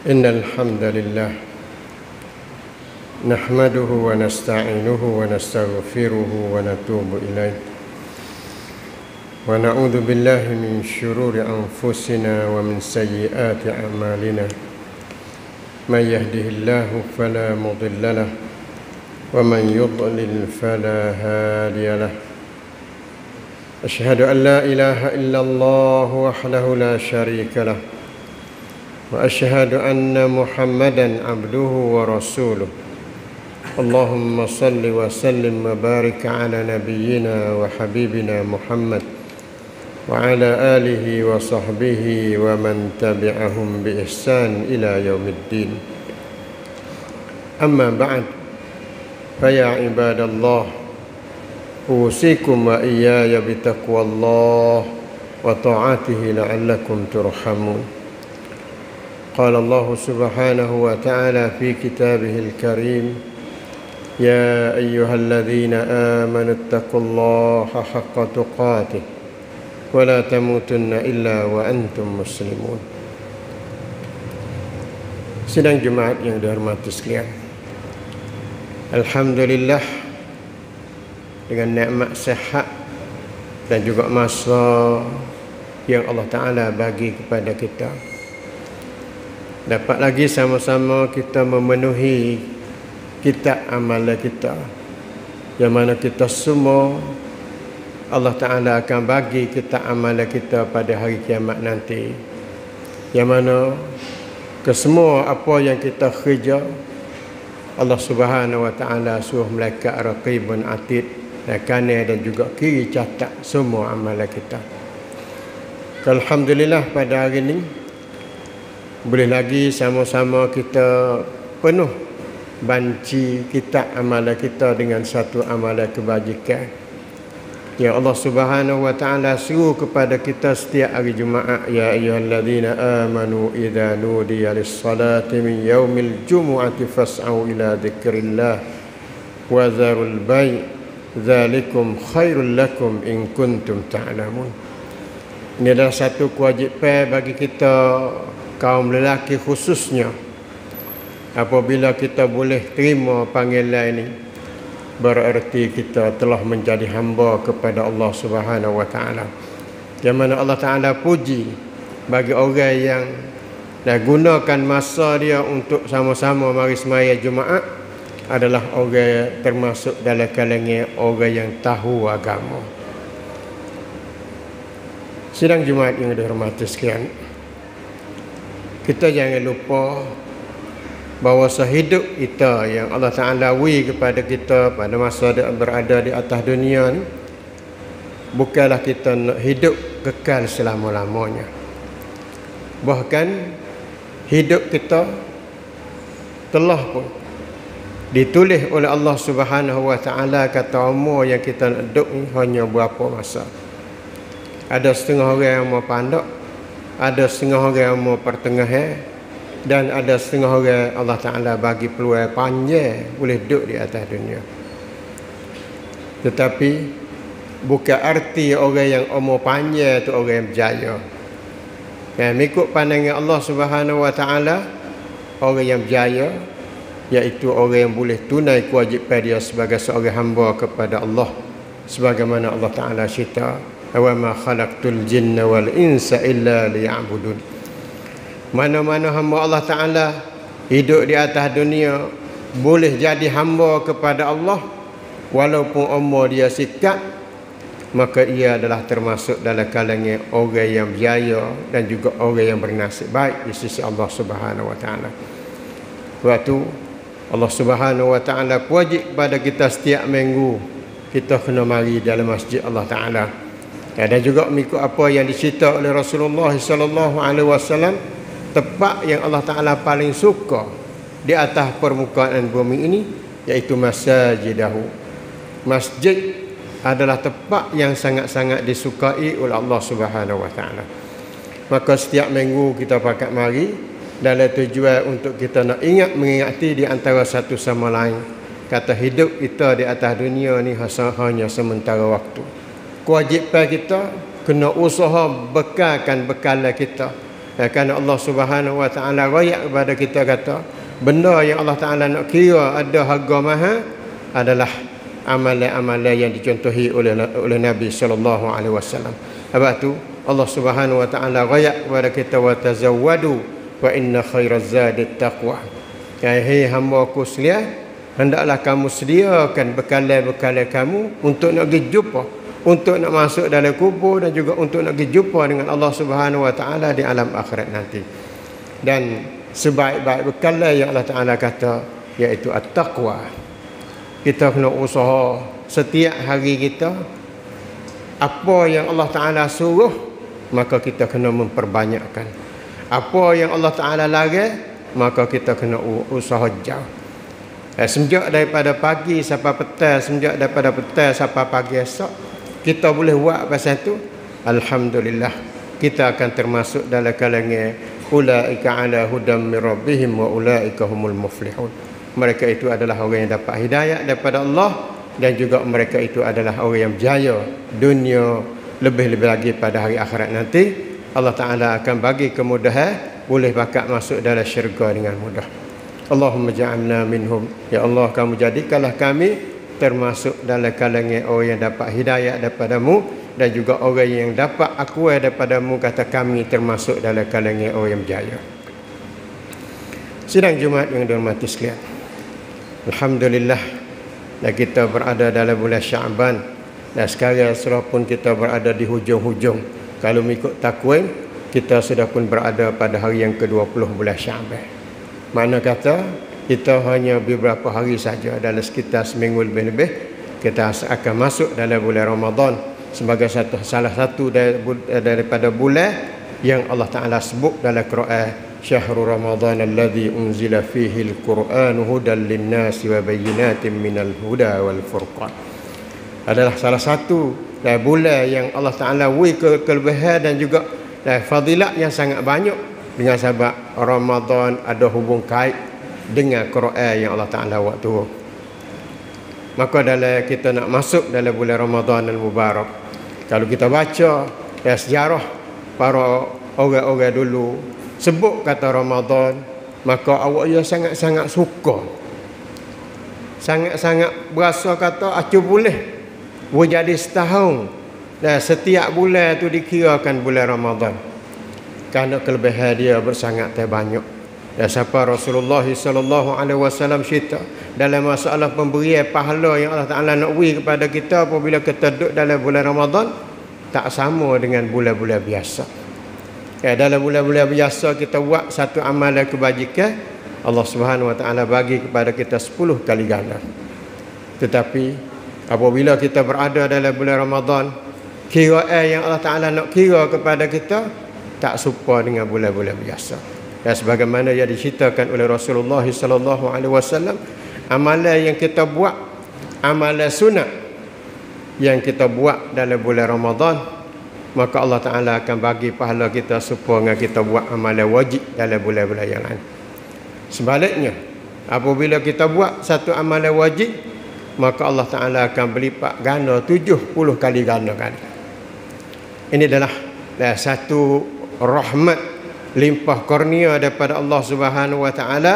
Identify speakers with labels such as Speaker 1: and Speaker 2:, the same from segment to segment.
Speaker 1: إن الحمد لله نحمده ونستعينه ونستغفره ونتوب إليه ونعوذ بالله من شرور أنفسنا ومن سيئات أعمالنا من يهده الله فلا مضل له ومن يضلل فلا هادي له أشهد أن لا إله إلا الله وحده لا شريك له وأشهد أن محمدا عبده ورسوله اللهم صل وسلم وبارك على نبينا وحبيبنا محمد وعلى آله وصحبه ومن تبعهم بإحسان إلى يوم الدين أما بعد فيا عباد الله أوصيكم وإياي بتقوى الله وطاعته لعلكم ترحمون قال الله سبحانه وتعالى في كتابه الكريم يا أيها الذين آمنوا اتقوا الله حق تقاته ولا تموتن إلا وأنتم مسلمون. Sidang Jumaat yang dihormati sekalian, alhamdulillah dengan nikmat sihat dan juga masa yang Allah Ta'ala bagi kepada kita, dapat lagi sama-sama kita memenuhi kitab amalan kita, yang mana kita semua Allah Ta'ala akan bagi kitab amalan kita pada hari kiamat nanti, yang mana kesemua apa yang kita kerja Allah Subhanahu wa Ta'ala suruh malaikat raqibun atid dan kanan dan juga kiri catat semua amalan kita. Alhamdulillah pada hari ini boleh lagi sama-sama kita penuh banci kitab amalan kita dengan satu amalan kebajikan yang Allah Subhanahu wa Ta'ala suruh kepada kita setiap hari Jumaat. Ya ayyuhalladzina amanu idza nudiya lis-salati min yaumil jumu'ati fas'au ila dzikrillah wa dzarul bai' dzalikum khairul lakum in kuntum ta'lamun. Ini adalah satu kewajipan bagi kita kaum lelaki khususnya. Apabila kita boleh terima panggilan ini, berarti kita telah menjadi hamba kepada Allah Subhanahu wa Ta'ala, yang mana Allah Ta'ala puji bagi orang yang dah gunakan masa dia untuk sama-sama mari semaya Jumaat adalah orang termasuk dalam kalangan orang yang tahu agama. Sidang Jumaat yang dihormati sekalian, kita jangan lupa bahawa sehidup kita yang Allah Ta'ala beri kepada kita pada masa dia berada di atas dunia ni, bukanlah kita nak hidup kekal selama-lamanya. Bahkan hidup kita telah pun ditulis oleh Allah Subhanahu wa Ta'ala, kata umur yang kita nak duduk ni hanya berapa masa. Ada setengah orang yang mau pandang, ada setengah orang yang mau pertengahan, dan ada setengah orang Allah Ta'ala bagi peluang panjang boleh duduk di atas dunia. Tetapi bukan arti orang yang umur panjang itu orang yang berjaya. Mengikut pandangan Allah Subhanahu wa Ta'ala, orang yang berjaya iaitu orang yang boleh tunai kewajipan dia sebagai seorang hamba kepada Allah, sebagaimana Allah Ta'ala cerita, wa ma khalaqtul jinna wal insa illa liya'budun. Mana-mana hamba Allah Ta'ala hidup di atas dunia boleh jadi hamba kepada Allah walaupun umur dia sikat, maka ia adalah termasuk dalam kalangan orang yang berjaya dan juga orang yang bernasib baik di sisi Allah Subhanahu wa Ta'ala. Waktu Allah Subhanahu wa Ta'ala wajib pada kita setiap minggu kita kena mari dalam masjid Allah Ta'ala. Dan juga mengikut apa yang dicerita oleh Rasulullah sallallahu alaihi wasallam, tempat yang Allah Ta'ala paling suka di atas permukaan bumi ini iaitu masajidahu. Masjid adalah tempat yang sangat-sangat disukai oleh Allah Subhanahu wa Ta'ala. Maka setiap minggu kita pakat mari dalam tujuan untuk kita nak mengingati di antara satu sama lain, kata hidup kita di atas dunia ni hanya sementara waktu. Kewajipan kita kena usaha bekalkan bekalan kita Kerana Allah Subhanahu Wa Taala royak kepada kita kata benda yang Allah Taala nak kira ada harga mahal adalah amalan-amalan yang dicontohi oleh Nabi sallallahu alaihi wasallam. Sebab tu Allah Subhanahu Wa Taala royak kepada kita wa tazawwadu wa inna khairaz zadit taqwa. Hai hamba-Ku sekalian, hendaklah kamu sediakan bekalan-bekalan kamu untuk nak pergi jumpa, untuk nak masuk dalam kubur dan juga untuk nak pergi jumpa dengan Allah Subhanahu Wa Taala di alam akhirat nanti. Dan sebaik-baik bekalan yang Allah Taala kata iaitu at-taqwa. Kita kena usaha setiap hari kita apa yang Allah Taala suruh maka kita kena memperbanyakkan. Apa yang Allah Taala larang maka kita kena usaha jauh. Semenjak daripada pagi sampai petang, semenjak daripada petang sampai pagi esok, kita boleh buat pasal tu, alhamdulillah, kita akan termasuk dalam kalangan ulaika ala hudam min rabbihim wa ulaika humul muflihun. Mereka itu adalah orang yang dapat hidayah daripada Allah dan juga mereka itu adalah orang yang berjaya dunia, lebih-lebih lagi pada hari akhirat nanti. Allah Ta'ala akan bagi kemudahan, boleh bakat masuk dalam syurga dengan mudah. Allahumma ja'alna minhum. Ya Allah, kamu jadikanlah kami termasuk dalam kalangan orang yang dapat hidayah daripada-Mu dan juga orang yang dapat akui daripada-Mu, kata kami termasuk dalam kalangan orang yang berjaya. Sidang Jumaat yang dihormati sekalian, alhamdulillah, dan kita berada dalam bulan Syaban dan sekarang walaupun kita berada di hujung-hujung, kalau mengikut takwim kita sudah pun berada pada hari yang ke-20 bulan Syaban. Makna kata kita hanya beberapa hari saja, dalam sekitar seminggu lebih-lebih kita akan masuk dalam bulan Ramadan sebagai salah satu daripada bulan yang Allah Ta'ala sebut dalam Quran, syahrul Ramadan alladhi unzila fihi al-Quran hudan lin-nasi wa bayyinatin minal huda wal furqan. Adalah salah satu bulan yang Allah Ta'ala beri kelebihan dan juga fadilat yang sangat banyak, dengan sebab Ramadan ada hubung kait dengan Quran yang Allah Ta'ala buat turun. Maka dalam kita nak masuk dalam bulan Ramadan al-Mubarak, kalau kita baca sejarah para orang-orang dulu sebut kata Ramadan, maka awak dia sangat-sangat suka, sangat-sangat berasa kata acu boleh jadi setahun dan setiap bulan tu dikirakan bulan Ramadan kerana kelebihan dia bersangat banyak. Dan siapa Rasulullah sallallahu alaihi wasallam cerita dalam masalah pemberian pahala yang Allah Taala nak beri kepada kita apabila kita duduk dalam bulan Ramadan, tak sama dengan bulan-bulan biasa. Dalam bulan-bulan biasa kita buat satu amalan kebajikan, Allah Subhanahu Wa Taala bagi kepada kita 10 kali ganda. Tetapi apabila kita berada dalam bulan Ramadan, kiraan yang Allah Taala nak kira kepada kita tak serupa dengan bulan-bulan biasa. Dan sebagaimana yang diceritakan oleh Rasulullah sallallahu alaihi wasallam, amalan yang kita buat, amalan sunat yang kita buat dalam bulan Ramadan, maka Allah Ta'ala akan bagi pahala kita serupa dengan kita buat amalan wajib dalam bulan-bulan yang lain. Sebaliknya, apabila kita buat satu amalan wajib, maka Allah Ta'ala akan berlipat ganda 70 kali ganda. Ini adalah satu rahmat limpah kurnia daripada Allah Subhanahu Wa Ta'ala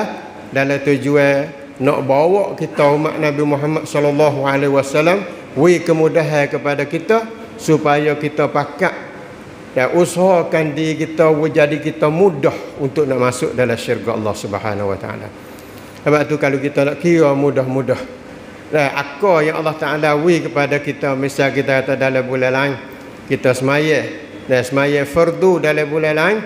Speaker 1: dalam tujuan nak bawa kita umat Nabi Muhammad sallallahu alaihi wasallam beri kemudahan kepada kita supaya kita pakat dan usahakan diri kita jadi kita mudah untuk nak masuk dalam syurga Allah Subhanahu Wa Ta'ala. Sebab tu kalau kita nak kira mudah-mudah, apa yang Allah Ta'ala beri kepada kita, misal kita kata dalam bulan lain kita semaya dan semaya fardu dalam bulan lain,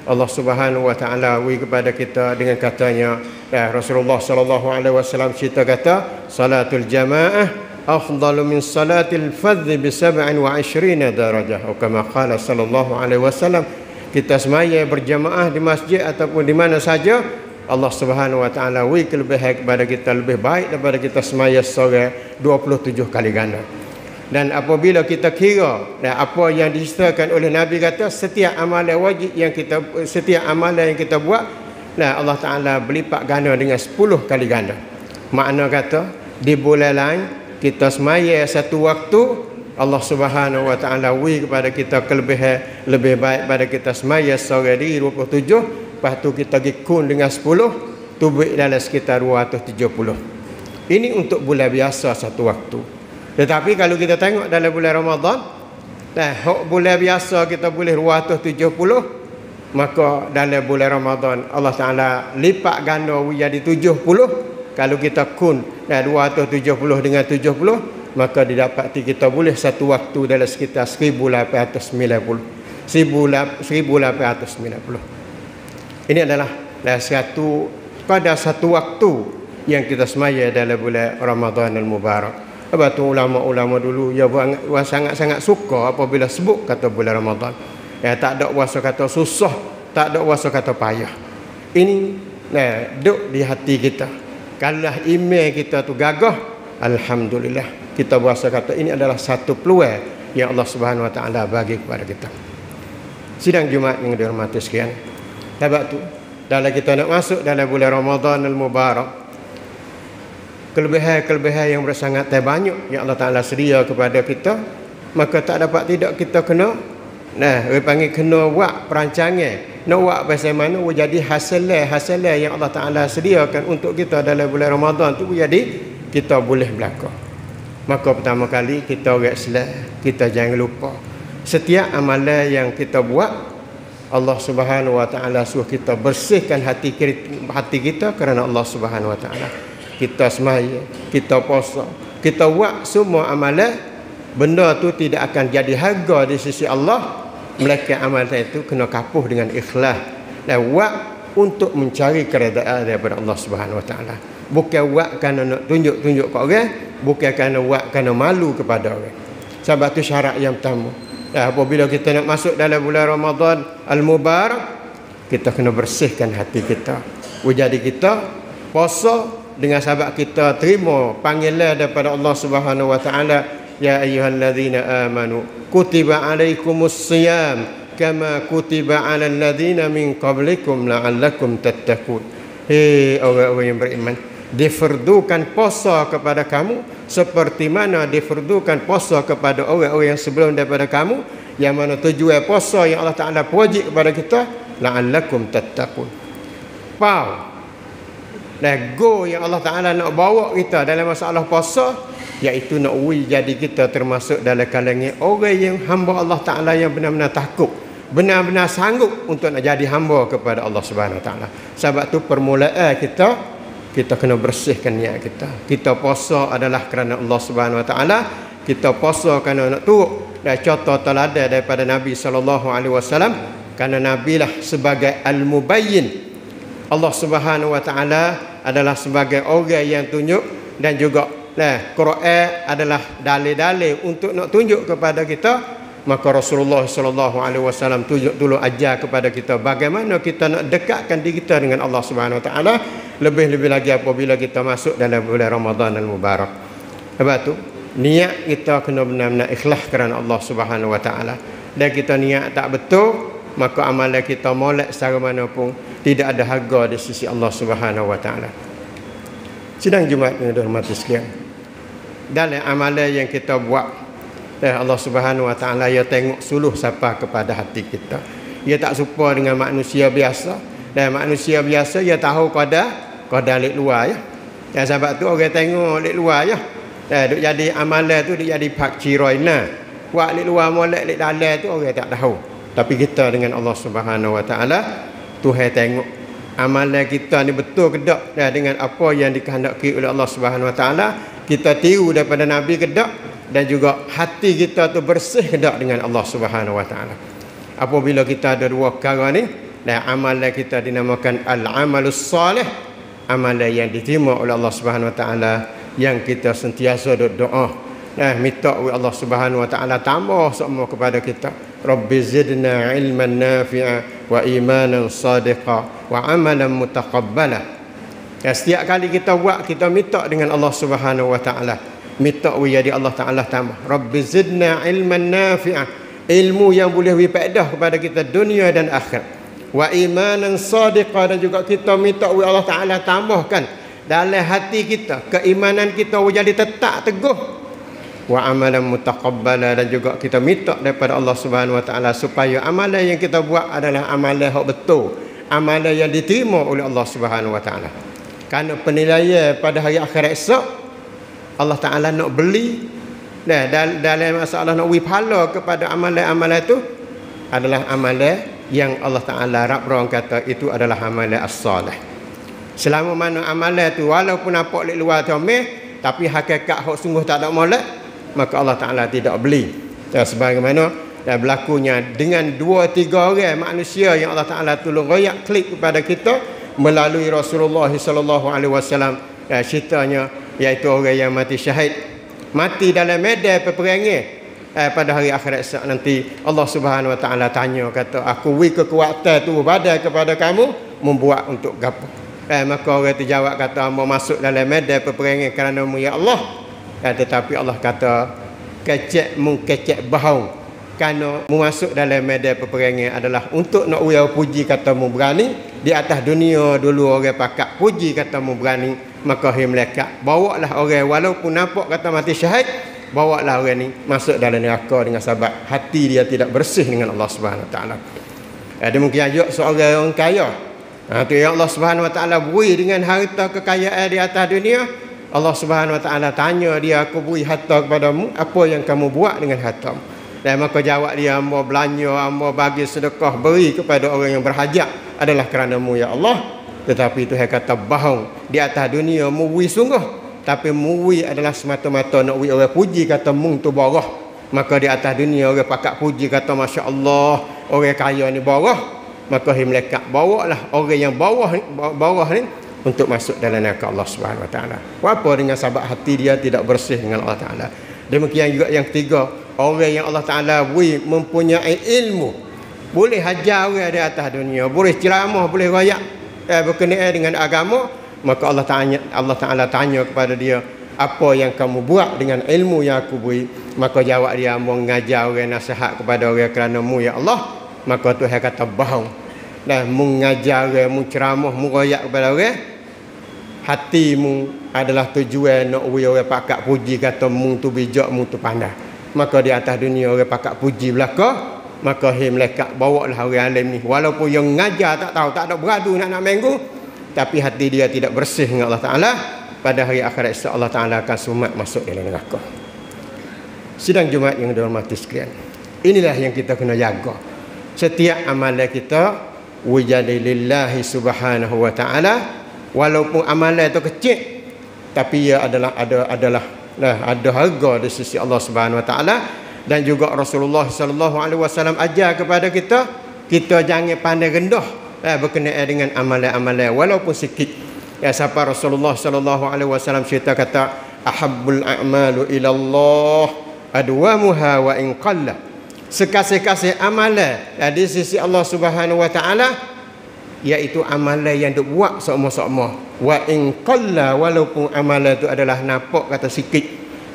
Speaker 1: Allah Subhanahu Wa Ta'ala beri kepada kita dengan katanya, Rasulullah sallallahu alaihi wasallam cerita kata, salatul jamaah afdalu min salatil fadh bi 27 darajah, atau kama qala sallallahu alaihi wasallam. Kita semaya berjamaah di masjid ataupun di mana saja, Allah Subhanahu Wa Ta'ala beri kelebihan kepada kita lebih baik daripada kita semaya seorang 27 kali ganda. Dan apabila kita kira apa yang diceritakan oleh Nabi, kata setiap amalan wajib yang kita, setiap amalan yang kita buat, Allah Ta'ala berlipat ganda dengan 10 kali ganda. Makna kata di bulan lain kita semaya satu waktu, Allah Subhanahu wa taala wi kepada kita kelebihan lebih baik pada kita semaya seorang diri 27, lepas tu kita pergi kun dengan 10, tubik dalam sekitar 270. Ini untuk bulan biasa satu waktu. Tetapi kalau kita tengok dalam bulan Ramadan, bulan biasa kita boleh 270, maka dalam bulan Ramadan Allah Ta'ala lipat ganda jadi 70. Kalau kita kun 270 dengan 70, maka didapati kita boleh satu waktu dalam sekitar 1890. Ini adalah pada satu waktu yang kita semaya dalam bulan Ramadan al-Mubarak. Sebab tu ulama-ulama dulu sangat-sangat suka apabila sebut kata bulan Ramadan. Tak ada puasa kata susah, tak ada puasa kata payah. Ini duduk di hati kita. Kalau iman kita tu gagah, alhamdulillah, kita puasa kata ini adalah satu peluang yang Allah Subhanahu wa taala bagi kepada kita. Sidang Jumaat yang dihormati sekalian. Sebab tu dalam kita nak masuk dalam bulan Ramadan al-Mubarak, kelebihan-kelebihan yang bersangat banyak yang Allah Taala sedia kepada kita, maka tak dapat tidak kita kena orang panggil kena buat perancangan. Nak buat pasal mana jadi hasil yang Allah Taala sediakan untuk kita dalam bulan Ramadan tu, jadi kita boleh belaka. Maka pertama kali kita orang Islam, kita jangan lupa setiap amalan yang kita buat, Allah Subhanahu wa taala suruh kita bersihkan hati kita kerana Allah Subhanahu wa taala. Kita semaya, kita puasa, kita buat semua amalan, benda tu tidak akan jadi harga di sisi Allah, melainkan amalan itu kena kapuh dengan ikhlas dan buat untuk mencari keredaan daripada Allah Subhanahu wa taala. Bukan buat kerana nak tunjuk-tunjuk ke orang, bukan kerana buat kerana malu kepada orang. Sebab tu syarat yang pertama. Apabila kita nak masuk dalam bulan Ramadan al-Mubarak, kita kena bersihkan hati kita. Jadi kita puasa dengan sebab kita terima panggilan daripada Allah Subhanahu wa taala, ya ayyuhalladzina amanu kutiba alaikumus siyam kama kutiba alal ladzina min qablikum la'allakum tattaqun. Hei orang-orang yang beriman, difardukan puasa kepada kamu seperti mana difardukan puasa kepada orang-orang yang sebelum daripada kamu, yang mana tujuan puasa yang Allah Taala wajib kepada kita, la'allakum tattaqun. Go yang Allah Taala nak bawa kita dalam masalah puasa, iaitu nak jadi kita termasuk dalam kalangan orang yang hamba Allah Taala yang benar-benar takut, benar-benar sanggup untuk nak jadi hamba kepada Allah Subhanahu Wa Taala. Sebab tu permulaan kita kena bersihkan niat kita. Kita puasa adalah kerana Allah Subhanahu Wa Taala. Kita puasa kerana nak turut dan contoh teladan daripada Nabi sallallahu alaihi wasallam, kerana Nabi lah sebagai al-mubayyin. Allah Subhanahu Wa Taala adalah sebagai orang yang tunjuk, dan juga Quran adalah dalil-dalil untuk nak tunjuk kepada kita. Maka Rasulullah sallallahu alaihi wasallam tunjuk dulu ajar kepada kita bagaimana kita nak dekatkan diri kita dengan Allah Subhanahu Wa Taala, lebih-lebih lagi apabila kita masuk dalam bulan Ramadan al-Mubarak. Sebab tu niat kita kena benar-benar ikhlas kerana Allah Subhanahu Wa Taala. Dan kita niat tak betul, maka amalan kita molek secara mana pun tidak ada harga di sisi Allah Subhanahu Wa Taala. Sidang Jumaat yang dihormati sekalian, dalam amalan yang kita buat, Allah Subhanahu Wa Taala ia tengok suluh siapa kepada hati kita. Ia tak serupa dengan manusia biasa. Dan manusia biasa ia tahu qadar lik luar ya. Dan sebab tu orang tengok lik luar ya. Duk jadi amalan tu dia jadi pak ciroina. Buat lik luar molek lik dalam tu orang tak tahu. Tapi kita dengan Allah Subhanahu Wa Taala, Tuhan tengok amalan kita ni betul ke tak dengan apa yang dikehendaki oleh Allah Subhanahu Wa Taala. Kita tiru daripada Nabi ke tak, dan juga hati kita tu bersih ke tak dengan Allah Subhanahu Wa Taala. Apabila kita ada dua perkara ni, dan amalan kita dinamakan al-amalus salih, amalan yang diterima oleh Allah Subhanahu Wa Taala, yang kita sentiasa doa minta oleh Allah Subhanahu Wa Taala tambah semua kepada kita. Rabbi zidna ilman nafi'a wa imanan sadiqa wa amalan mutaqabbala. Setiap kali kita buat, kita minta dengan Allah Subhanahu Wa Taala, minta jadi Allah Taala tambah. Rabbi zidna ilman nafi'a, ilmu yang boleh berfaedah kepada kita dunia dan akhirat. Wa imanan sadiqa, dan juga kita minta Allah Taala tambahkan dalam hati kita keimanan kita jadi tetap teguh. wa amalan mutaqabbala, dan juga kita minta daripada Allah Subhanahu wa taala supaya amalan yang kita buat adalah amalan yang betul, amalan yang diterima oleh Allah Subhanahu wa taala. Kerana penilaian pada hari akhirat esok Allah taala nak beli dalam masalah nak beri pahala kepada amalan-amalan itu adalah amalan yang Allah taala rab-rang kata itu adalah amalan as-salih. Selama mana amalan tu walaupun nampak lek luar comel tapi hakikat hak sungguh tak ada molek, maka Allah Ta'ala tidak beli. Sebagaimana berlakunya dengan 2-3 orang manusia yang Allah Ta'ala tolong royak klik kepada kita melalui Rasulullah sallallahu alaihi wasallam, ceritanya iaitu orang yang mati syahid, mati dalam medan peperangan. Pada hari akhirat nanti Allah Subhanahu wa taala tanya, kata aku beri kekuatan tu badai kepada kamu membuat untuk gapo? Maka orang tu jawab kata mau masuk dalam medan peperangan kerana-Mu ya Allah. Tetapi Allah kata kecek bahau kerana mu masuk dalam medan peperangan adalah untuk nak uyau puji kata mu berani di atas dunia. Dulu orang pakat puji kata mu berani, maka hai malaikat bawalah orang walaupun nampak kata mati syahid, bawalah orang ni masuk dalam neraka dengan sebab hati dia tidak bersih dengan Allah Subhanahu wa taala. Demikian juga seorang orang kaya, tu yang Allah Subhanahu wa taala beri dengan harta kekayaan di atas dunia. Allah Subhanahu wa taala tanya dia, aku beri harta kepadamu, apa yang kamu buat dengan hartamu? Dan maka jawab dia, hamba belanja, hamba bagi sedekah, beri kepada orang yang berhajat adalah kerana-Mu ya Allah. Tetapi Tuhan kata bohong, di atas dunia mu beri sungguh, tapi mu beri adalah semata-mata nak beri orang puji kata mung tu borah. Maka di atas dunia orang pakat puji kata masya Allah, orang kaya ni borah. Maka malaikat bawalah orang yang bawah ni untuk masuk dalam neraka Allah Subhanahu wa taala. Apa dengan sebab hati dia tidak bersih dengan Allah Taala. Demikian juga yang ketiga, orang yang Allah Taala beri mempunyai ilmu, boleh hajar orang di atas dunia, boleh ceramah, boleh royak berkenaan dengan agama, maka Allah Taala tanya kepada dia, apa yang kamu buat dengan ilmu yang aku beri? Maka jawab dia, mau mengajar orang, nasihat kepada orang kerana-Mu ya Allah. Maka Tuhan kata bohong. Dan mengajar orang, menceramah, meroyak kepada orang, hatimu adalah tujuan nak orang pakat puji kata mung tu bijak, mung tu pandai. Maka di atas dunia orang pakat puji belaka, maka hai malaikat bawalah orang alim ni walaupun yang ngajar tak tahu, tak ada beradu nak minggu, tapi hati dia tidak bersih dengan Allah Taala, pada hari akhirat Allah Taala akan sumat masuk dalam neraka. Sidang Jumaat yang dihormati sekalian, inilah yang kita kena jaga. Setiap amalan kita wajadilillahi subhanahu wa ta'ala, walaupun amalan itu kecil tapi ia adalah ada harga di sisi Allah Subhanahu wa taala. Dan juga Rasulullah sallallahu alaihi wasallam ajar kepada kita jangan pandai rendah berkenaan dengan amalan-amalan walaupun sikit. Siapa Rasulullah sallallahu alaihi wasallam cerita kata, ahabbul a'malu ila Allah adwamuha wa in qalla. Sekasih-kasih amalan di sisi Allah Subhanahu wa taala iaitu amalan yang duk buat sama-sama, wa in qalla, walaupun amalan itu adalah nampak kata sikit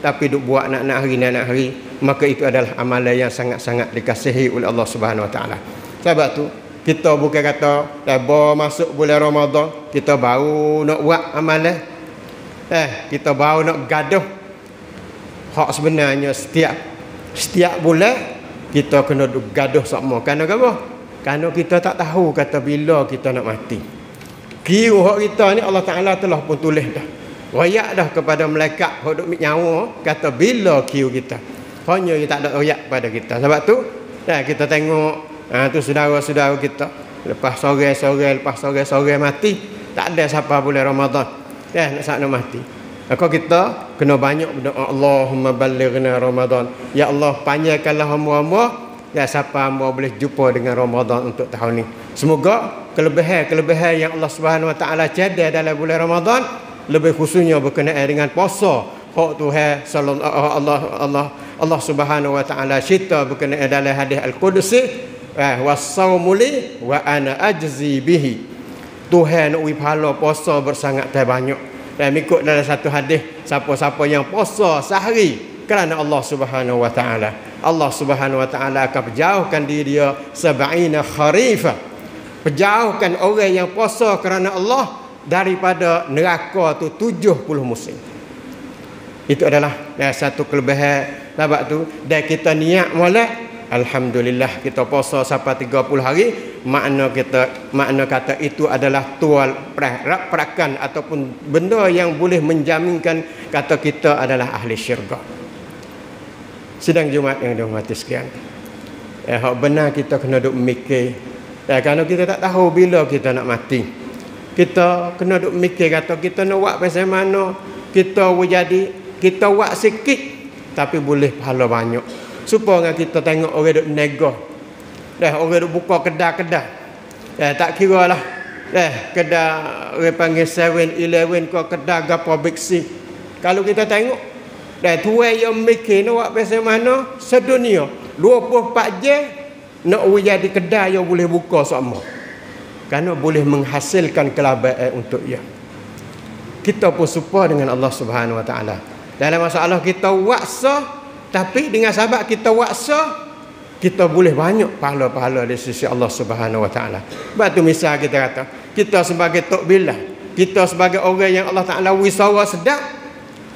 Speaker 1: tapi duk buat nak hari, maka itu adalah amalan yang sangat-sangat dikasihi oleh Allah Subhanahu wa taala. Sebab tu kita bukan kata baru masuk bulan Ramadan kita baru nak buat amalan, kita baru nak gaduh. Hak sebenarnya setiap bulan kita kena gaduh sama. Kerana apa? Kerana kita tak tahu kata bila kita nak mati. Kira hak kita ni Allah Ta'ala telah pun tulis dah. Royak dah kepada malaikat hak duk nyawa kata bila kira kita. Hanya dia tak ada royak pada kita. Sebab tu kita tengok tu saudara-saudara kita lepas sore mati, tak ada siapa bulan Ramadan nak mati. Maka kita kena banyak berdoa, Allahumma ballighna Ramadan. Ya Allah, panjangkanlah hamba-hamba siapa hamba boleh jumpa dengan Ramadan untuk tahun ni. Semoga kelebihan yang Allah Subhanahu wa taala cadar dalam bulan Ramadan, lebih khususnya berkenaan dengan puasa, hak Tuhan Allah Subhanahu wa taala cerita berkenaan dalam hadis al-Qudsi, was-saumu li wa ana ajzi bihi. Tuhan nak beri pahala puasa bersangat banyak. Dan ikut dalam satu hadis, siapa-siapa yang puasa sehari kerana Allah Subhanahu wa taala, Allah Subhanahu wa taala akan berjauhkan diri dia 70 kharifah. Berjauhkan orang yang puasa kerana Allah daripada neraka tu 70 musim. Itu adalah satu kelebihan labak tu. Dan kita niat molek, alhamdulillah kita puasa sampai 30 hari, makna kata itu adalah tual perakan ataupun benda yang boleh menjaminkan kata kita adalah ahli syurga. Sidang Jumaat yang dihormati sekalian. Hak benar kita kena duk mikir. Kerana kita tak tahu bila kita nak mati. Kita kena duk mikir kata kita nak buat pasal mana. Kita buat sikit tapi boleh pahala banyak. Supaya kita tengok orang duk nego. Orang duk buka kedai-kedai. Tak kira lah. Kedai orang panggil 7-Eleven ke kedai gapo Big C. Kalau kita tengok tuai yang mikir nak buat pasal mana sedunia 24 jam nak jadi kedai yang boleh buka sama. Kerana boleh menghasilkan kelabakan untuk ia. Kita pun serupa dengan Allah Subhanahu Wa Taala. Dalam masalah kita waksa, tapi dengan sebab kita waksa, kita boleh banyak pahala-pahala di sisi Allah Subhanahu Wa Taala. Sebab tu misal kita kata, kita sebagai tok bilah, kita sebagai orang yang Allah Taala wisara sedap,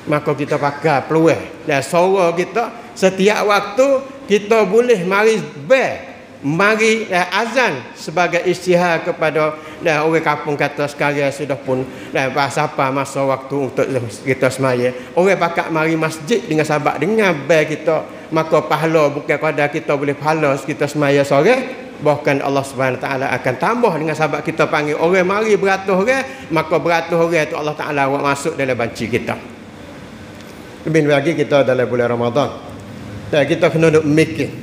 Speaker 1: maka kita pakai peluang dan suara kita setiap waktu kita boleh mari azan sebagai istihar kepada orang kampung kata sekarang sudah pun siapa masa waktu untuk kita semaya. Orang pakak mari masjid dengan sahabat dengan bel kita, maka pahala bukan kadar kita boleh pahala kita semaya sore. Bahkan Allah Subhanahu Taala akan tambah dengan sahabat kita panggil orang mari beratus orang, maka beratus orang itu Allah Taala buat masuk dalam banci kita. Lebih lagi kita dalam bulan Ramadan. Dan kita kena duk mikir.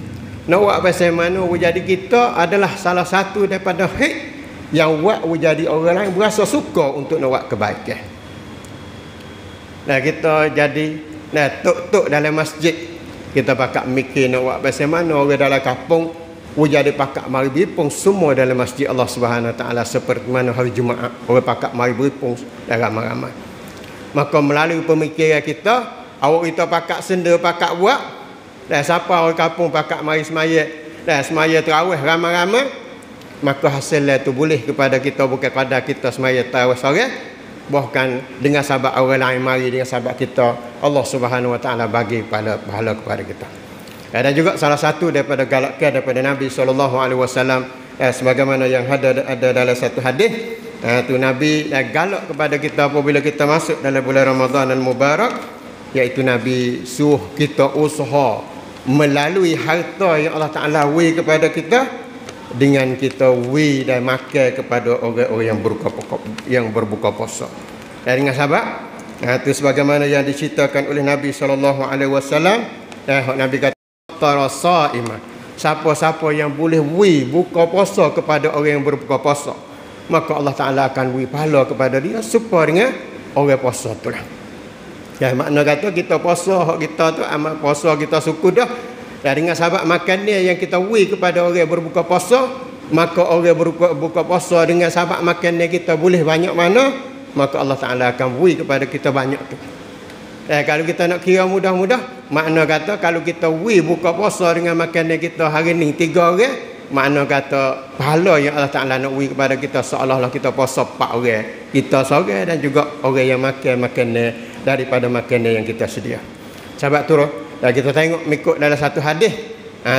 Speaker 1: Nak buat pasal mana jadi kita adalah salah satu daripada hak yang buat jadi orang lain berasa suka untuk nak buat kebaikan. Nah kita jadi tok-tok dalam masjid. Kita pakak mikir nak buat pasal mana orang dalam kampung jadi pakak mari berhimpun semua dalam masjid Allah Subhanahu Wa Taala seperti mana hari Jumaat orang pakak mari berhimpun ramai-ramai. Maka melalui pemikiran kita, awak kita pakak senda pakak buat, dan siapa orang kampung pakak mari semaya, dan semaya tarawih ramai-ramai, maka hasilnya tu boleh kepada kita bukan pada kita semaya tarawih sore, bahkan dengan sahabat orang lain mari dengan sahabat kita, Allah Subhanahu Wa Taala bagi pahala kepada kita. Dan juga salah satu daripada galakkan daripada Nabi SAW, sebagaimana yang ada dalam satu hadis, tu Nabi galak kepada kita apabila kita masuk dalam bulan Ramadan dan Mubarak, iaitu Nabi suruh kita usaha melalui harta yang Allah Ta'ala beri kepada kita, dengan kita beri dan makan kepada orang-orang yang berbuka puasa. Dan dengan sahabat, itu sebagaimana yang diceritakan oleh Nabi SAW, Nabi kata saimah, siapa-siapa yang boleh beri buka puasa kepada orang yang berbuka puasa, maka Allah Ta'ala akan beri pahala kepada dia supaya dengan orang puasa tu lah. Makna kata kita puasa, kita tu amal puasa kita syukur dah. Dan dengan sahabat makannya yang kita beri kepada orang yang berbuka puasa, maka orang berbuka puasa dengan sahabat makannya kita boleh banyak mana, maka Allah Ta'ala akan beri kepada kita banyak tu. Kalau kita nak kira mudah-mudah, makna kata kalau kita beri buka puasa dengan makannya kita hari ni 3 orang, makna kata pahala yang Allah Ta'ala nak beri kepada kita seolah-olah kita puasa 4 orang, kita seorang dan juga orang yang makan daripada makanan yang kita sedia. Sahabat turun, dan kita tengok mengikut dalam satu hadis,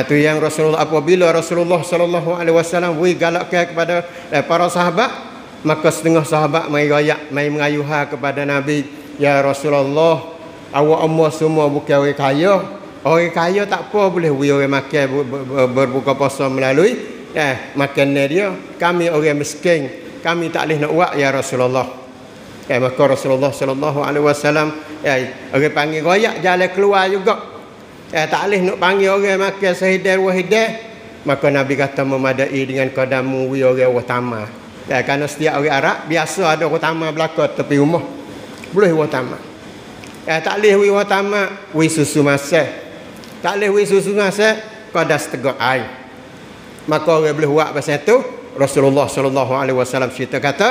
Speaker 1: tu yang Rasulullah apabila Rasulullah SAW beri galakkan kepada para sahabat, maka setengah sahabat mai mengayuhah kepada Nabi, ya Rasulullah, awak umur semua bukan orang kaya. Orang kaya tak apa boleh beri orang makan berbuka puasa melalui makanan dia. Kami orang miskin, kami tak boleh nak buat ya Rasulullah. Maka Rasulullah SAW orang panggil royak jalan keluar juga. Tak boleh nak panggil orang makan sehidar wahidar. Maka Nabi kata memadai dengan qadamu wi orang utama. Kerana setiap orang Arab biasa ada utama belakang tepi rumah. Boleh utama. Tak boleh wi utama wi susu masak. Tak boleh wi susu masak qada setengah air. Maka orang boleh buat pasal tu. Rasulullah SAW cerita kata,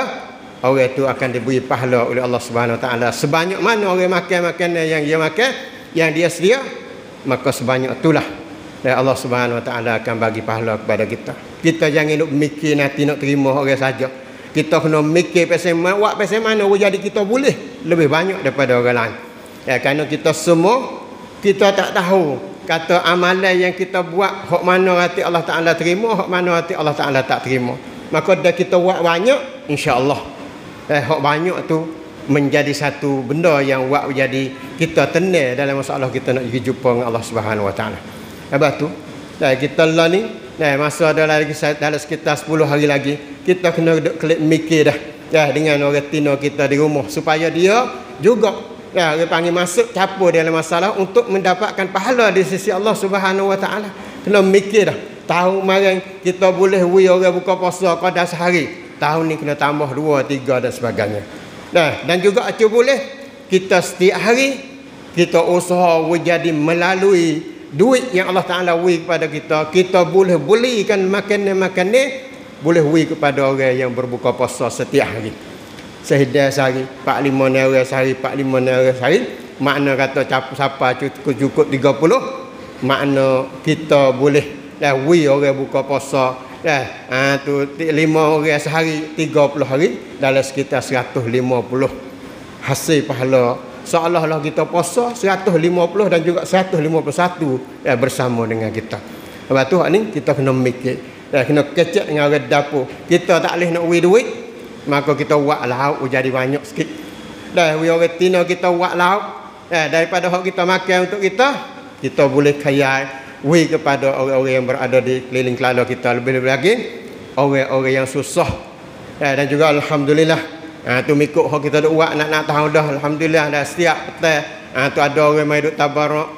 Speaker 1: orang itu akan diberi pahala oleh Allah Subhanahu Wa Taala sebanyak mana orang makan makanan yang dia makan, yang dia sedia, maka sebanyak itulah dan Allah Subhanahu Wa Taala akan bagi pahala kepada kita. Kita jangan nak mikir nanti nak terima orang saja. Kita kena mikir pasal buat pasal mana jadi kita boleh lebih banyak daripada orang lain. Kerana kita semua kita tak tahu kata amalan yang kita buat hak mana hati Allah Taala terima, hak mana hati Allah Taala tak terima. Maka dah kita buat banyak, insya-Allah hak banyak tu menjadi satu benda yang buat jadi kita tenang dalam masalah kita nak pergi jumpa dengan Allah Subhanahu Wa Taala. Lepas tu kita lah ni masa ada lagi dalam sekitar 10 hari lagi kita kena klik mikir dah dengan orang tino kita di rumah supaya dia juga dia panggil masuk campur dalam masalah untuk mendapatkan pahala di sisi Allah Subhanahu Wa Taala. Kena mikir dah. Tahun kemarin kita boleh orang buka puasa qada sehari. Tahun ni kena tambah 2, 3 dan sebagainya. Dan juga acu boleh kita setiap hari kita usaha jadi melalui duit yang Allah Taala beri kepada kita boleh belikan makanan-makanan, boleh beri kepada orang yang berbuka puasa setiap hari. Sehingga sehari 45 naira sehari, 45 naira sehari, makna kata siapa cukup 30, makna kita boleh beri orang buka puasa tu 5 orang sehari 30 hari dalam sekitar 150 hasil pahala seolah-olah kita puasa 150 dan juga 151 bersama dengan kita. Lepas tu ni kita kena mikir kena kecek dengan orang dapur. Kita tak boleh nak beri duit, maka kita buat lauk jadi banyak sikit. Orang tino kita buat lauk daripada hak kita makan untuk kita boleh kaya kepada orang-orang yang berada di keliling kelala kita, lebih-lebih lagi orang-orang yang susah. Dan juga alhamdulillah tu mikut hak kita duk buat nak tahu dah, alhamdulillah dah setiap petang tu ada orang mai duk tabarak,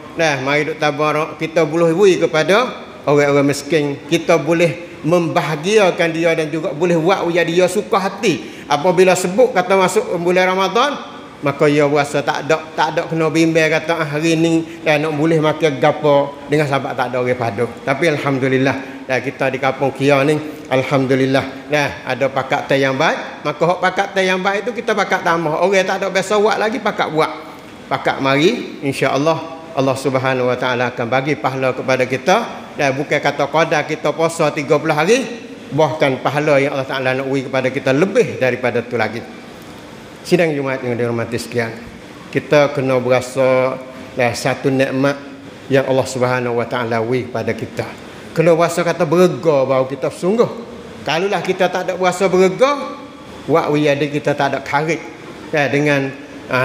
Speaker 1: mai duk tabarak, kita boleh beri kepada orang-orang miskin, kita boleh membahagiakan dia dan juga boleh buat jadi dia suka hati apabila sebut kata masuk bulan Ramadan, maka dia rasa tak ada kena bimbang kata hari ni nak boleh makan gapo dengan sebab tak ada orang padu. Tapi alhamdulillah kita di kampung Kia ni alhamdulillah ada pakat teh yang baik, maka hak pakat teh yang baik itu kita pakat tambah. Orang tak ada biasa buat lagi pakat buat. Pakat mari insya-Allah Allah Subhanahu Wa Taala akan bagi pahala kepada kita. Bukan kata qada kita puasa 30 hari, bahkan pahala yang Allah Taala nak beri kepada kita lebih daripada tu lagi. Sidang Jumaat yang dihormati sekalian, kita kena berasa satu nikmat yang Allah Subhanahu Wa Taala beri kepada kita. Kena berasa kata berega baru kita sungguh. Kalaulah kita tak ada berasa berega, buat wiyada kita tak ada karik dengan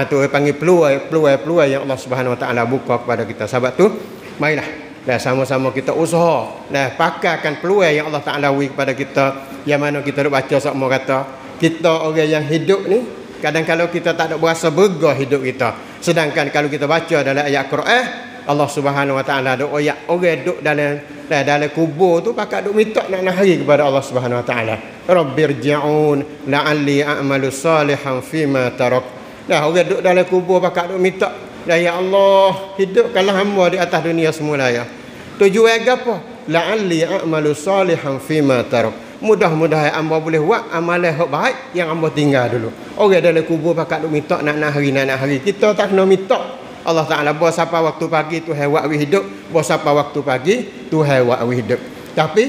Speaker 1: tu panggil peluang yang Allah Subhanahu Wa Taala buka kepada kita. Sebab tu marilah sama-sama kita usaha pakaikan peluang yang Allah Taala beri kepada kita. Yang mana kita duk baca sama kata kita orang yang hidup ni kadang-kadang kita tak ada berasa berga hidup kita. Sedangkan kalau kita baca dalam ayat Quran, Allah Subhanahu Wa Taala ada ayat orang duk dalam kubur tu pakat duk minta nak hari kepada Allah Subhanahu Wa Taala. Rabbirji'un la'alli a'malu salihan fima tarak. Orang duk dalam kubur pakat duk minta, ya Allah, hidupkanlah hamba di atas dunia semula ya. Tujuan apa? La'alli a'malu salihan fima tarak. Mudah-mudahan hamba boleh buat amalan hak baik yang hamba tinggal dulu. Orang dalam kubur pakat duk minta nak hari. Kita tak kena minta. Allah Taala buat siapa waktu pagi Tuhan buat hidup, buat siapa waktu pagi Tuhan buat hidup. Tapi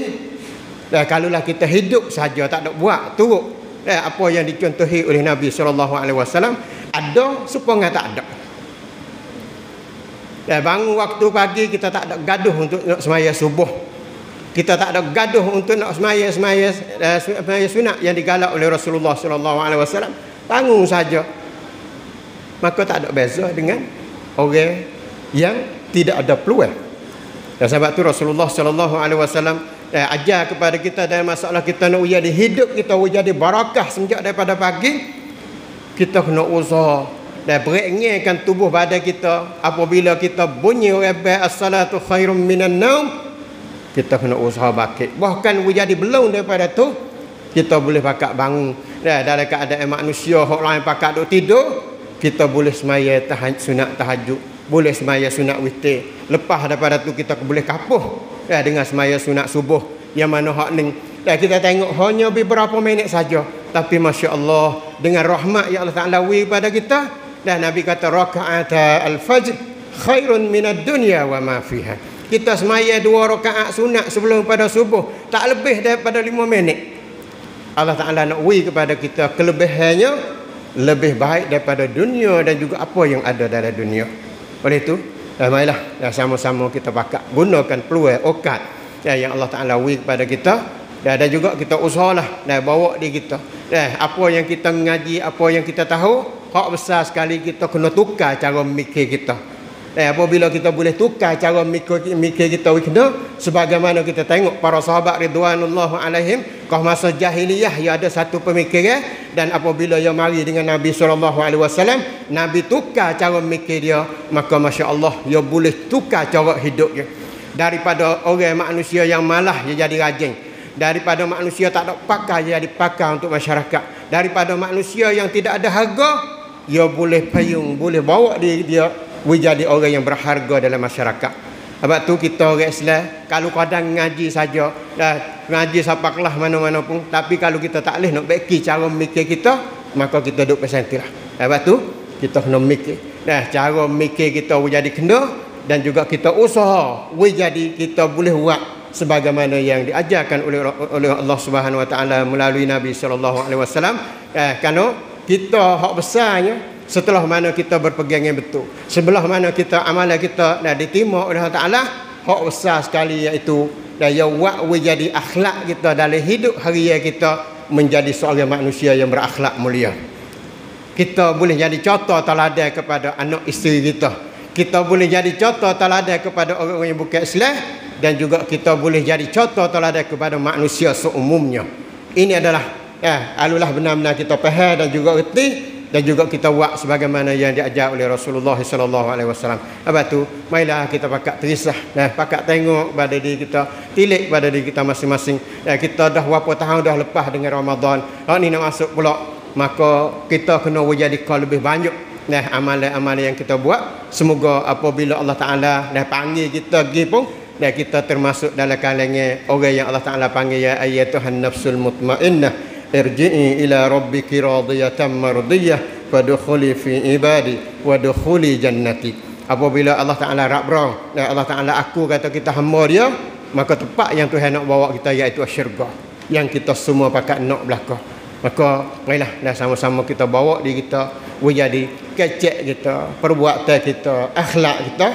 Speaker 1: kalaulah kita hidup saja tak ada buat turut apa yang dicontohi oleh Nabi sallallahu alaihi wasallam, ada supaya tak ada. Bangun waktu pagi kita tak ada gaduh untuk nak semaya subuh. Kita tak ada gaduh untuk nak semaya sunat yang digalak oleh Rasulullah sallallahu alaihi wasallam. Bangun saja. Maka tak ada beza dengan orang yang tidak ada peluang. Dan sebab tu Rasulullah sallallahu alaihi wasallam ajar kepada kita dalam masalah kita nak jadi hidup kita jadi barakah semenjak daripada pagi, kita kena usaha dan berengelkan tubuh badan kita. Apabila kita bunyi as-salatu khairum minan naum, kita kena usaha bakit. Bahkan jadi belum daripada tu, kita boleh pakat bangun dalam keadaan manusia hak lain pakat duk tidur, kita boleh semaya sunat tahajud, boleh semaya sunat witir. Lepas daripada tu kita boleh kapuh dengan semaya sunat subuh. Yang mana hak ni kita tengok hanya beberapa minit saja, tapi masya-Allah dengan rahmat yang Allah Taala beri kepada kita. Dan Nabi kata rakaat al-fajr khairun minad dunya wa ma fiha. Kita semaya 2 rakaat sunat sebelum pada subuh, tak lebih daripada 5 minit. Allah Taala nak beri kepada kita kelebihannya lebih baik daripada dunia dan juga apa yang ada dalam dunia. Oleh itu, marilah sama-sama kita pakat gunakan peluang okat yang Allah Ta'ala beri kepada kita, dan juga kita usahalah bawa diri kita. Apa yang kita ngaji, apa yang kita tahu, hak besar sekali kita kena tukar cara mikir kita. Apabila kita boleh tukar cara mikir kita kena, sebagaimana kita tengok para sahabat ridwanullah alaihim, kau masa jahiliyah ia ada satu pemikiran, dan apabila ia mari dengan Nabi SAW, Nabi tukar cara mikir dia, maka Masya Allah ia boleh tukar cara hidup dia. Daripada orang manusia yang malah dia jadi rajin, daripada manusia tak ada pakar dia jadi pakar untuk masyarakat, daripada manusia yang tidak ada harga, ia boleh payung, boleh bawa dia menjadi orang yang berharga dalam masyarakat. Sebab tu kita orang Islam kalau kadang ngaji saja, ngaji sapaklah mana-mana pun, tapi kalau kita tak boleh nak baiki cara mikir kita, maka kita duduk pesantren. Sebab tu kita kena mikir. Cara mikir kita jadi kena, dan juga kita usaha jadi kita boleh buat sebagaimana yang diajarkan oleh Allah Subhanahu Wa Taala melalui Nabi sallallahu alaihi wasallam. Kerana kita hak besarnya setelah mana kita berpegang yang betul, sebelah mana kita amalan kita diterima oleh Allah Ta'ala, hak besar sekali iaitu yang buat jadi akhlak kita dalam hidup harian kita menjadi seorang manusia yang berakhlak mulia. Kita boleh jadi contoh teladan kepada anak isteri kita, kita boleh jadi contoh teladan kepada orang yang bukan Islam, dan juga kita boleh jadi contoh teladan kepada manusia seumumnya. Ini adalah alulah benar-benar kita faham dan juga reti, dan juga kita buat sebagaimana yang diajar oleh Rasulullah sallallahu alaihi wasallam. Apa tu? Marilah kita pakat terisah, pakat tengok pada diri kita, tilik pada diri kita masing-masing. Kita dah berapa tahun dah lepas dengan Ramadan, ni nak masuk pula, maka kita kena jadi lebih banyak amalan-amalan yang kita buat. Semoga apabila Allah Ta'ala panggil kita pergi pun, kita termasuk dalam kalangan orang yang Allah Ta'ala panggil ya ayyatuhan nafsul mutmainnah irji'i ila rabbiki radiyatan mardiyah fadkhuli fi ibadi wadkhuli jannati. Apabila Allah Ta'ala rabrang dan Allah Ta'ala aku kata kita hamba dia, maka tempat yang Tuhan nak bawa kita iaitu syurga yang kita semua pakat nak belakang. Maka marilah sama-sama kita bawa diri kita jadi kecek kita, perbuatan kita, akhlak kita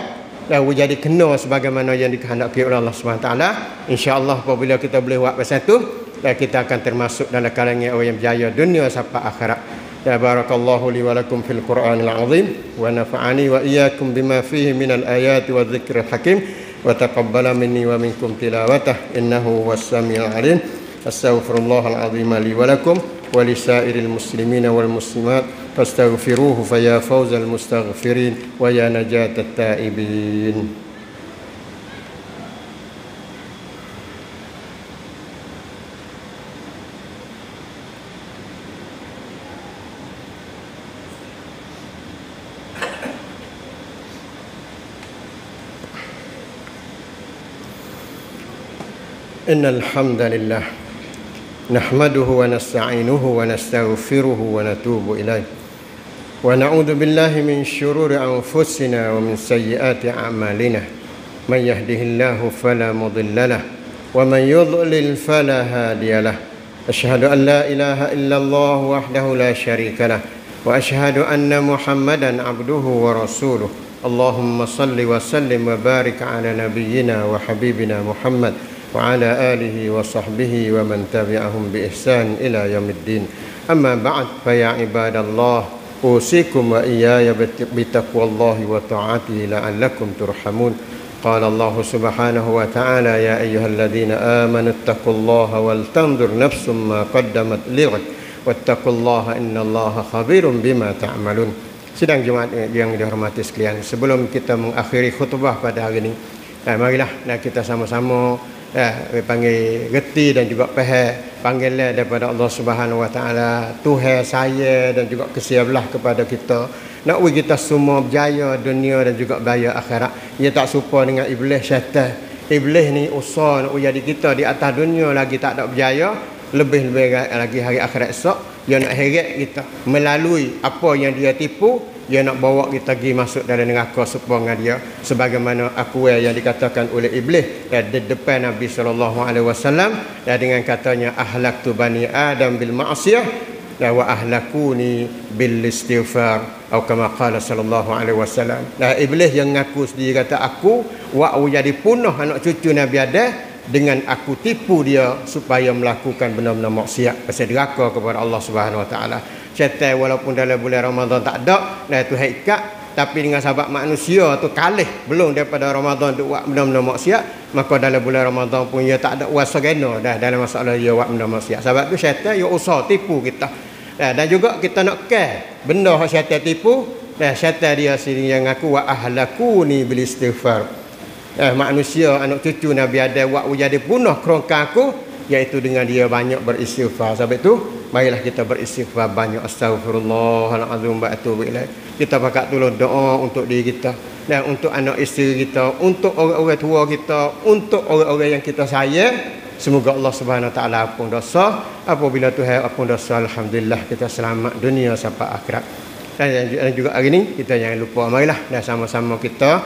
Speaker 1: dan jadi kena sebagaimana yang dikehendaki oleh Allah Subhanahu Taala. Insya-Allah apabila kita boleh buat pasal tu, dan kita akan termasuk dalam kalangan orang yang berjaya dunia sampai akhirat. Ya barakallahu li wa lakum fil Qur'anil azim wa nafa'ani wa iyyakum bima fihi minal ayati wa dzikril hakim wa taqabbala minni wa minkum tilawatah innahu huwas samiul alim. Astaghfirullahal azim li wa lakum wa lisairil muslimina wal muslimat fastaghfiruhu fa ya fawzal mustaghfirin wa ya najatat taibin. إن الحمد لله نحمده ونستعينه ونستغفره ونتوب إليه ونعوذ بالله من شرور أنفسنا ومن سيئات أعمالنا من يهده الله فلا مضل له ومن يضلل فلا هادي له أشهد أن لا إله إلا الله وحده لا شريك له وأشهد أن محمدا عبده ورسوله اللهم صل وسلم وبارك على نبينا وحبيبنا محمد وعلى آله وصحبه ومن تبعهم بإحسان إلى يوم الدين. أما بعد فيا عباد الله أوصيكم وإياي بتقوى الله وطاعته لعلكم ترحمون. قال الله سبحانه وتعالى يا أيها الذين آمنوا اتقوا الله ولتنظر نفس ما قدمت لغد واتقوا الله إن الله خبير بما تعملون. Sidang Jumaat yang dihormati sekalian, sebelum kita mengakhiri khutbah pada hari ini, marilah kita sama-sama panggil reti dan juga faham panggilan daripada Allah Subhanahu Wa Taala. Tuhan saya dan juga kesiaplah kepada kita nak kita semua berjaya dunia dan juga berjaya akhirat. Ia tak serupa dengan iblis syaitan. Iblis ni usaha nak jadi kita di atas dunia lagi tak ada berjaya, lebih-lebih lagi hari akhirat esok dia nak heret kita melalui apa yang dia tipu. Dia nak bawa kita pergi masuk dalam neraka serupa dengan dia, sebagaimana aku yang dikatakan oleh iblis di depan Nabi sallallahu alaihi wasallam dengan katanya ahlaktu bani Adam bil ma'siyah wa ahlakuni bil istighfar atau kama qala sallallahu alaihi wasallam. Iblis yang ngaku sendiri kata aku jadi punah anak cucu Nabi Adam dengan aku tipu dia supaya melakukan benda-benda maksiat, pasal deraka kepada Allah Subhanahu wa taala. Syaitan walaupun dalam bulan Ramadan tak ada, itu hakikat, tapi dengan sebab manusia tu kalah belum daripada Ramadan tu buat benda-benda maksiat, maka dalam bulan Ramadan pun dia tak ada kuasa gena dah dalam masalah dia buat benda maksiat. Sebab tu syaitan dia usaha tipu kita. Dan juga kita nak benda yang syaitan tipu, syaitan dia sendiri yang ngaku wa ahlakuni bil istighfar. Manusia anak cucu Nabi Adam buat jadi punah kerongka aku, iaitu dengan dia banyak beristighfar. Sebab itu marilah kita beristighfar banyak. Astaghfirullahalazim wa atubu ilaih. Kita pakat tolong doa untuk diri kita dan untuk anak isteri kita, untuk orang-orang tua kita, untuk orang-orang yang kita sayang. Semoga Allah Subhanahu wa taala ampun dosa. Apabila Tuhan ampun dosa, alhamdulillah kita selamat dunia sampai akhirat. Dan juga hari ini kita jangan lupa marilah dan sama-sama kita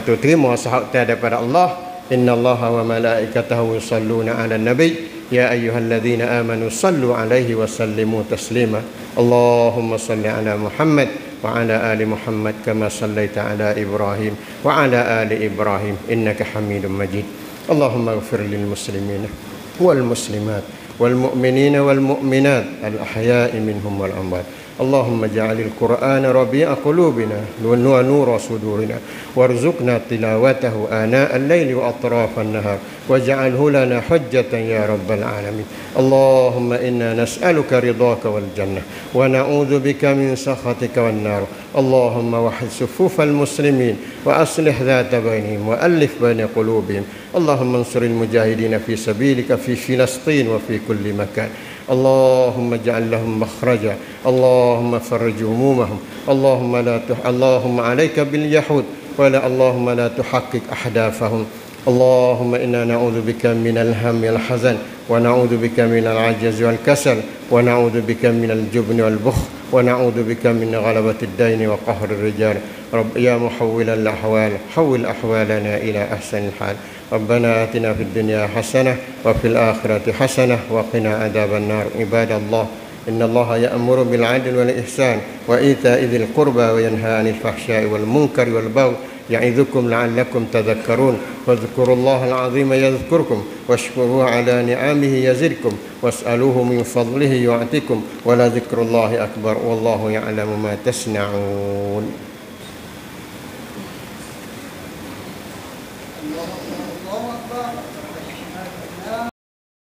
Speaker 1: terima sahabat daripada Allah. Innallaha wa malaikatahu yusalluna 'alan nabi ya ayyuhalladzina amanu sallu 'alaihi wa sallimu taslima. Allahumma shalli 'ala Muhammad wa 'ala ali Muhammad kama shallaita 'ala Ibrahim wa 'ala ali Ibrahim innaka Hamidum Majid. Allahumma ighfir lil muslimina wal muslimat wal mu'minina wal mu'minat al ahya'i minhum wal amwat. اللهم اجعل القرآن ربيع قلوبنا ونور صدورنا وارزقنا تلاوته آناء الليل وأطراف النهار واجعله لنا حجة يا رب العالمين. اللهم إنا نسألك رضاك والجنة ونعوذ بك من سخطك والنار. اللهم وحد صفوف المسلمين وأصلح ذات بينهم وألف بين قلوبهم. اللهم انصر المجاهدين في سبيلك في فلسطين وفي كل مكان. اللهم اجعل لهم مخرجا. اللهم فرج همومهم. اللهم عليك باليهود اللهم لا تحقق أحداثهم. اللهم إنا نعوذ بك من الهم والحزن ونعوذ بك من العجز والكسل ونعوذ بك من الجبن والبخل ونعوذ بك من غلبة الدين وقهر الرجال. رب يا محول الأحوال حول أحوالنا إلى أحسن الحال. ربنا آتنا في الدنيا حسنة وفي الآخرة حسنة وقنا عذاب النار. عباد الله إن الله يأمر بالعدل والإحسان وإيتاء ذي القربى وينهى عن الفحشاء والمنكر والبغي يعظكم لعلكم تذكرون. واذكروا الله العظيم يذكركم واشكروه على نعمه يزدكم واسألوه من فضله يعطكم ولذكر الله أكبر والله يعلم ما تصنعون.